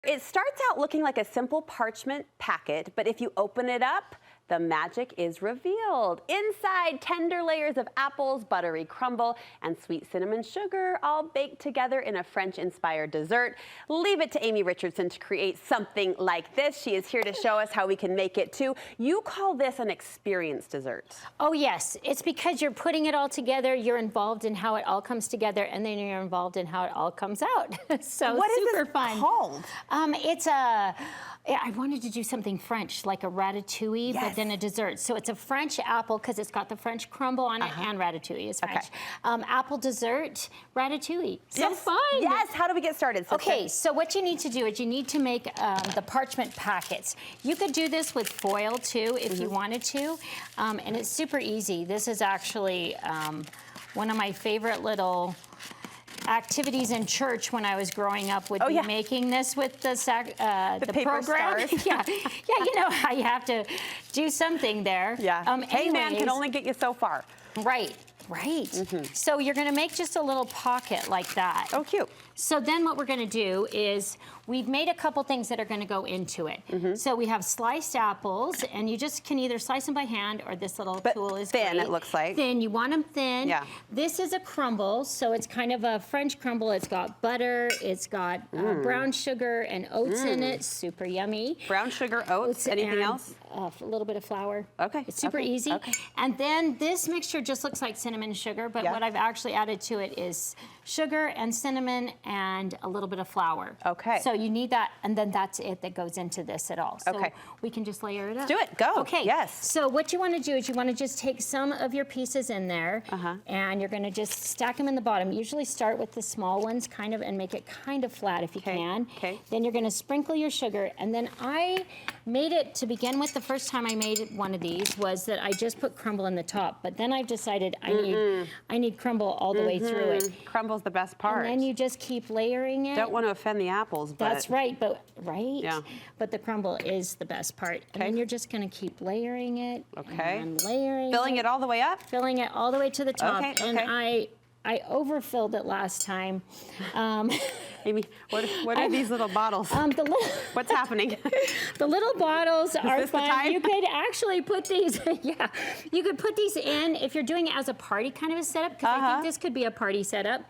It starts out looking like a simple parchment packet, but if you open it up, the magic is revealed. Inside, tender layers of apples, buttery crumble, and sweet cinnamon sugar, all baked together in a French-inspired dessert. Leave it to Amy Richardson to create something like this. She is here to show us how we can make it too. You call this an experience dessert. Oh yes, it's because you're putting it all together, you're involved in how it all comes together, and then you're involved in how it all comes out. So what super is this fun. called? It's a, I wanted to do something French, like a ratatouille, yes. but then a dessert. So it's a French apple, because it's got the French crumble on it, and ratatouille is French. Okay. Apple dessert, ratatouille. So yes. fun. Yes, how do we get started, sister? Okay, so what you need to do is you need to make the parchment packets. You could do this with foil too, if you wanted to, and it's super easy. This is actually one of my favorite little activities in church when I was growing up would be making this with the paper program. stars. yeah, you know how you have to do something there. Yeah. Hey man can only get you so far. Right. So you're gonna make just a little pocket like that. Oh, cute. So then what we're gonna do is, we've made a couple things that are gonna go into it. So we have sliced apples, and you just can either slice them by hand, or this little tool is thin, great. it looks like. Thin, you want them thin. Yeah. This is a crumble, so it's kind of a French crumble. It's got butter, it's got brown sugar and oats in it, super yummy. Brown sugar, oats, anything else? A little bit of flour. Okay. It's super easy. Okay. And then this mixture just looks like cinnamon sugar, but what I've actually added to it is sugar and cinnamon and a little bit of flour. Okay. So you need that, and then that's it that goes into this at all. So we can just layer it up. Let's do it, go. Okay. Yes. So what you want to do is you want to just take some of your pieces in there, and you're going to just stack them in the bottom. Usually start with the small ones, kind of, and make it kind of flat if you can. Okay. Then you're going to sprinkle your sugar, and then I made it to begin with. The first time I made one of these was that I just put crumble in the top, but then I decided I need crumble all the way through it. Crumble's the best part. And then you just keep layering it. Don't want to offend the apples, but That's right, but Yeah. But the crumble is the best part. And then you're just going to keep layering it. And layering filling it all the way up. Filling it all the way to the top. Okay, and I overfilled it last time. Amy, what are these little bottles? What's happening? The little bottles are this the fun. time? You could actually put these, you could put these in if you're doing it as a party kind of a setup, because I think this could be a party setup.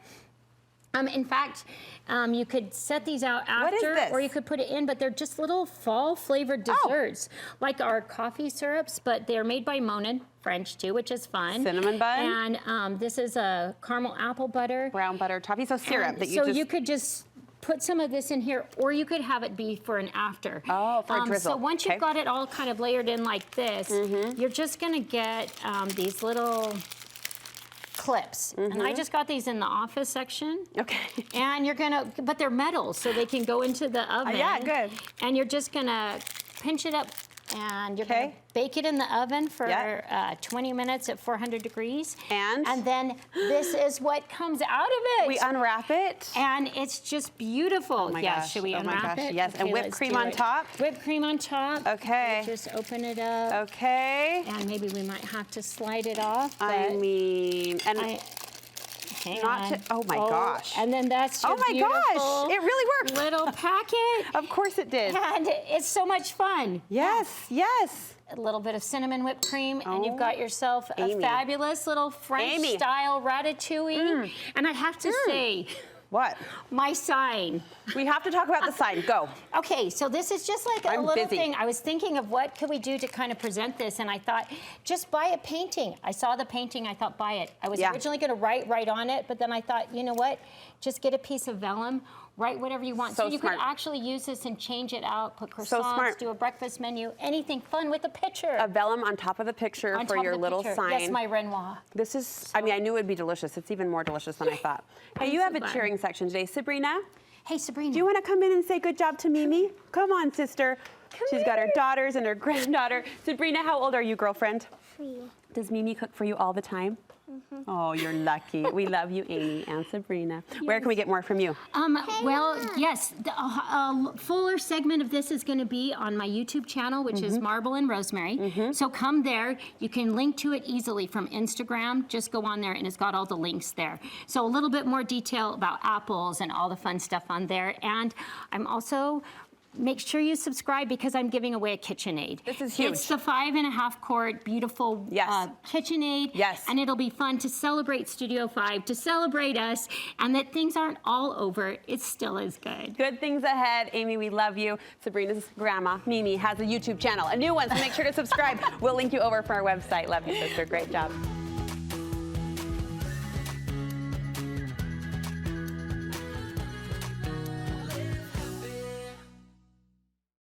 In fact, you could set these out after, or you could put it in, but they're just little fall-flavored desserts, like our coffee syrups, but they're made by Monin, French too, which is fun. Cinnamon bun. And this is a caramel apple butter. Brown butter toffee, so syrup that you so just... you could just put some of this in here, or you could have it be for an after. Oh, for a drizzle. So once you've got it all kind of layered in like this, you're just gonna get these little clips. And I just got these in the office section. Okay. And you're gonna, but they're metal, so they can go into the oven. Yeah, good. And you're just gonna pinch it up, and you're gonna bake it in the oven for 20 minutes at 400 degrees. And then this is what comes out of it. We unwrap it. And it's just beautiful. Oh my gosh. Should we unwrap it? Yes, and whipped cream on top. Whipped cream on top. Okay. Just open it up. Okay. And maybe we might have to slide it off. I mean, and oh my gosh. And then that's your gosh, it really worked. Little packet. Of course it did. And it's so much fun. Yes, yes. A little bit of cinnamon whipped cream, and you've got yourself a fabulous little French-style ratatouille. And I have to say, what? My sign. We have to talk about the sign. Go. Okay, so this is just like a little thing. I was thinking of what could we do to kind of present this, and I thought, just buy a painting. I saw the painting, I thought, buy it. I was originally going to write right on it, but then I thought, you know what? Just get a piece of vellum, write whatever you want. So you could actually use this and change it out, put croissants, do a breakfast menu, anything fun with a picture. A vellum on top of the picture for your little sign. Yes, my Renoir. This is, I mean, I knew it would be delicious. It's even more delicious than I thought. Hey, you have a cheering section today. Sabrina? Hey, Sabrina. Do you want to come in and say good job to Mimi? Come on, sister. She's got her daughters and her granddaughter. Sabrina, how old are you, girlfriend? 3. Does Mimi cook for you all the time? Oh, you're lucky. We love you, Amy and Sabrina. Where can we get more from you? Well, yes, the fuller segment of this is going to be on my YouTube channel, which is Marble and Rosemary. So come there. You can link to it easily from Instagram. Just go on there, and it's got all the links there. So a little bit more detail about apples and all the fun stuff on there. And I'm also make sure you subscribe because I'm giving away a KitchenAid. This is huge. It's the 5.5 quart beautiful KitchenAid. Yes. And it'll be fun to celebrate Studio 5, to celebrate us, and that things aren't all over. It still is good. Good things ahead. Amy, we love you. Sabrina's grandma, Mimi, has a YouTube channel, a new one, so make sure to subscribe. We'll link you over for our website. Love you, sister. Great job.